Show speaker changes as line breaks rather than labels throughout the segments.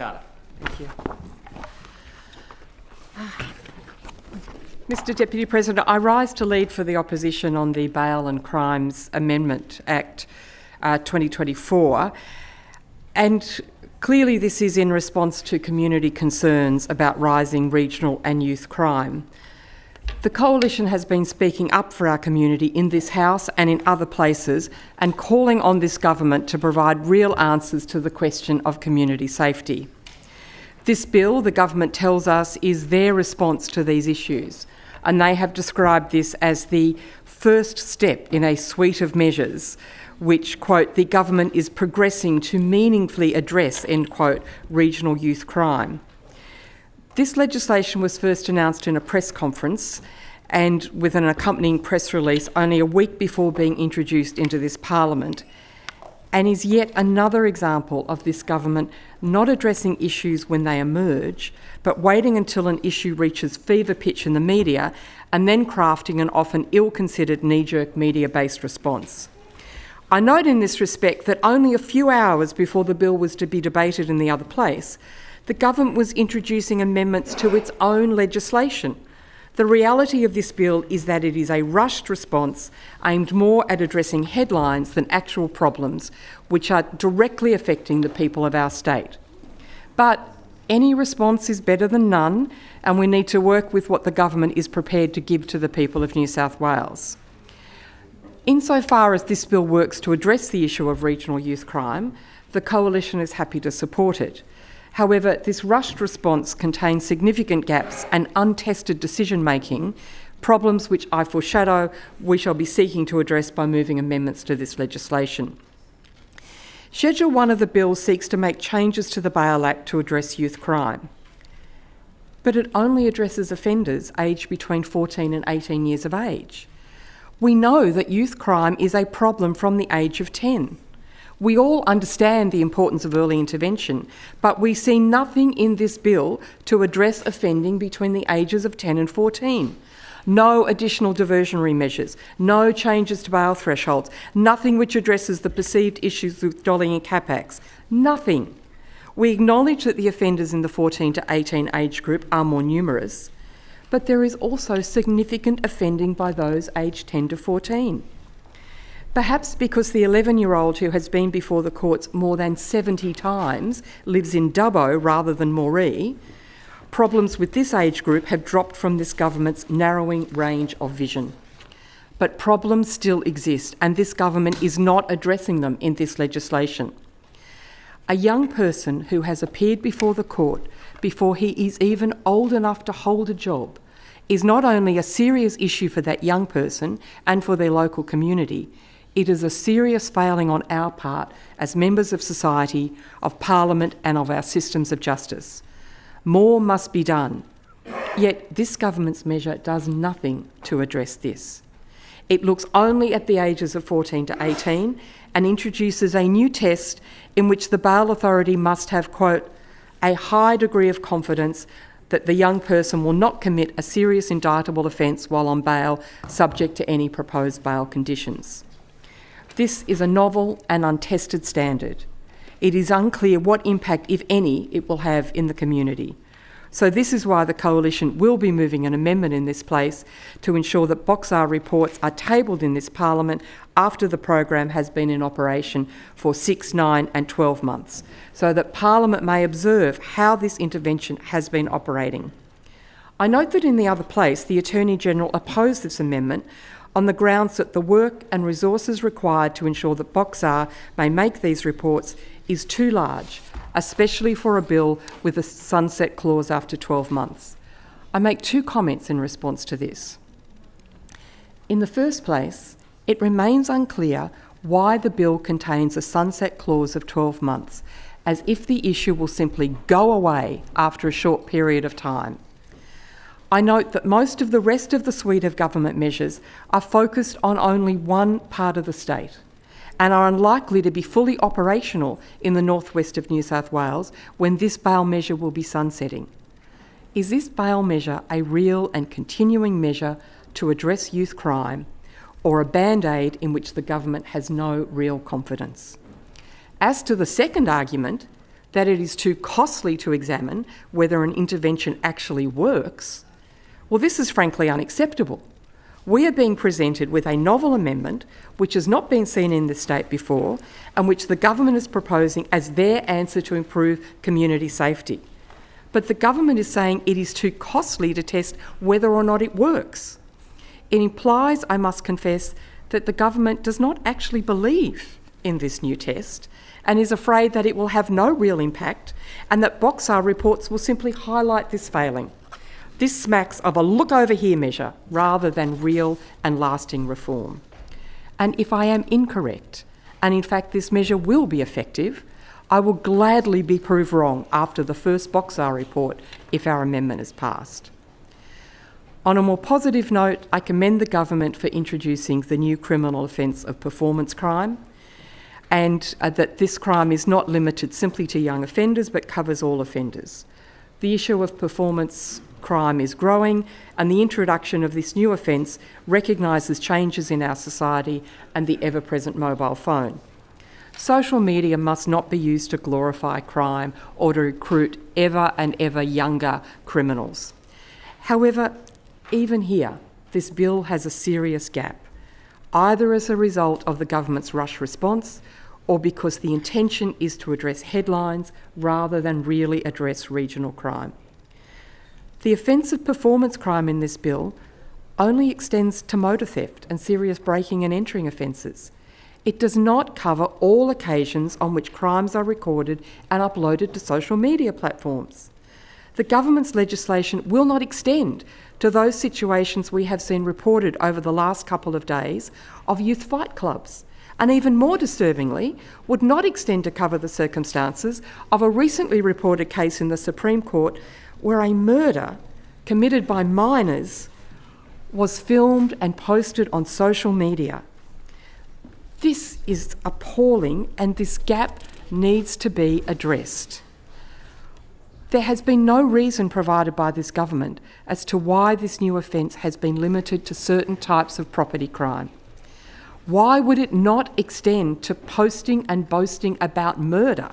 Carter.
Thank you. Mr Deputy President, I rise to lead for the opposition on the Bail and Crimes Amendment Act 2024, and clearly this is in response to community concerns about rising regional and youth crime. The Coalition has been speaking up for our community in this House and in other places and calling on this government to provide real answers to the question of community safety. This bill, the government tells us, is their response to these issues, and they have described this as the first step in a suite of measures which, quote, the government is progressing to meaningfully address, end quote, regional youth crime. This legislation was first announced in a press conference and with an accompanying press release only a week before being introduced into this Parliament, and is yet another example of this government not addressing issues when they emerge, but waiting until an issue reaches fever pitch in the media and then crafting an often ill-considered knee-jerk media-based response. I note in this respect that only a few hours before the bill was to be debated in the other place, the government was introducing amendments to its own legislation. The reality of this bill is that it is a rushed response aimed more at addressing headlines than actual problems which are directly affecting the people of our state. But any response is better than none, and we need to work with what the government is prepared to give to the people of New South Wales. Insofar as this bill works to address the issue of regional youth crime, the Coalition is happy to support it. However, this rushed response contains significant gaps and untested decision-making, problems which I foreshadow we shall be seeking to address by moving amendments to this legislation. Schedule 1 of the bill seeks to make changes to the Bail Act to address youth crime, but it only addresses offenders aged between 14 and 18 years of age. We know that youth crime is a problem from the age of 10. We all understand the importance of early intervention, but we see nothing in this bill to address offending between the ages of 10 and 14. No additional diversionary measures, no changes to bail thresholds, nothing which addresses the perceived issues with dolly and cap-acts, nothing. We acknowledge that the offenders in the 14 to 18 age group are more numerous, but there is also significant offending by those aged 10 to 14. Perhaps because the 11-year-old who has been before the courts more than 70 times lives in Dubbo rather than Moree, problems with this age group have dropped from this government's narrowing range of vision. But problems still exist, and this government is not addressing them in this legislation. A young person who has appeared before the court before he is even old enough to hold a job is not only a serious issue for that young person and for their local community, it is a serious failing on our part as members of society, of Parliament and of our systems of justice. More must be done, yet this government's measure does nothing to address this. It looks only at the ages of 14 to 18 and introduces a new test in which the bail authority must have, quote, a high degree of confidence that the young person will not commit a serious indictable offence while on bail subject to any proposed bail conditions. This is a novel and untested standard. It is unclear what impact, if any, it will have in the community. So this is why the Coalition will be moving an amendment in this place to ensure that Boxar reports are tabled in this Parliament after the program has been in operation for 6, 9 and 12 months, so that Parliament may observe how this intervention has been operating. I note that in the other place, the Attorney-General opposed this amendment on the grounds that the work and resources required to ensure that Boxar may make these reports is too large, especially for a bill with a sunset clause after 12 months. I make two comments in response to this. In the first place, it remains unclear why the bill contains a sunset clause of 12 months, as if the issue will simply go away after a short period of time. I note that most of the rest of the suite of government measures are focused on only one part of the state and are unlikely to be fully operational in the northwest of New South Wales when this bail measure will be sunsetting. Is this bail measure a real and continuing measure to address youth crime, or a band-aid in which the government has no real confidence? As to the second argument, that it is too costly to examine whether an intervention actually works, well, this is frankly unacceptable. We are being presented with a novel amendment which has not been seen in this state before and which the government is proposing as their answer to improve community safety. But the government is saying it is too costly to test whether or not it works. It implies, I must confess, that the government does not actually believe in this new test and is afraid that it will have no real impact and that Boxar reports will simply highlight this failing. This smacks of a look over here measure rather than real and lasting reform. And if I am incorrect, and in fact this measure will be effective, I will gladly be proved wrong after the first Boxar report if our amendment is passed. On a more positive note, I commend the government for introducing the new criminal offence of performance crime, and that this crime is not limited simply to young offenders but covers all offenders. The issue of performance crime is growing, and the introduction of this new offence recognises changes in our society and the ever-present mobile phone. Social media must not be used to glorify crime or to recruit ever and ever younger criminals. However, even here, this bill has a serious gap, either as a result of the government's rush response or because the intention is to address headlines rather than really address regional crime. The offence of performance crime in this bill only extends to motor theft and serious breaking and entering offences. It does not cover all occasions on which crimes are recorded and uploaded to social media platforms. The government's legislation will not extend to those situations we have seen reported over the last couple of days of youth fight clubs, and even more disturbingly, would not extend to cover the circumstances of a recently reported case in the Supreme Court where a murder committed by minors was filmed and posted on social media. This is appalling, and this gap needs to be addressed. There has been no reason provided by this government as to why this new offence has been limited to certain types of property crime. Why would it not extend to posting and boasting about murder?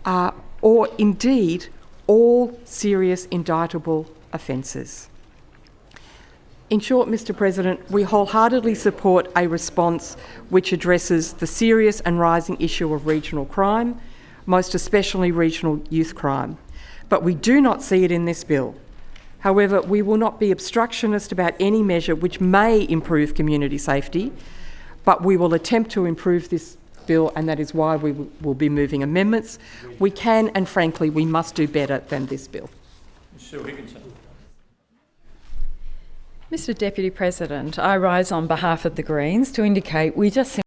Or indeed, all serious indictable offences? In short, Mr. President, we wholeheartedly support a response which addresses the serious and rising issue of regional crime, most especially regional youth crime. But we do not see it in this bill. However, we will not be obstructionist about any measure which may improve community safety, but we will attempt to improve this bill, and that is why we will be moving amendments. We can, and frankly, we must do better than this bill.
Mr. Deputy President, I rise on behalf of the Greens to indicate we just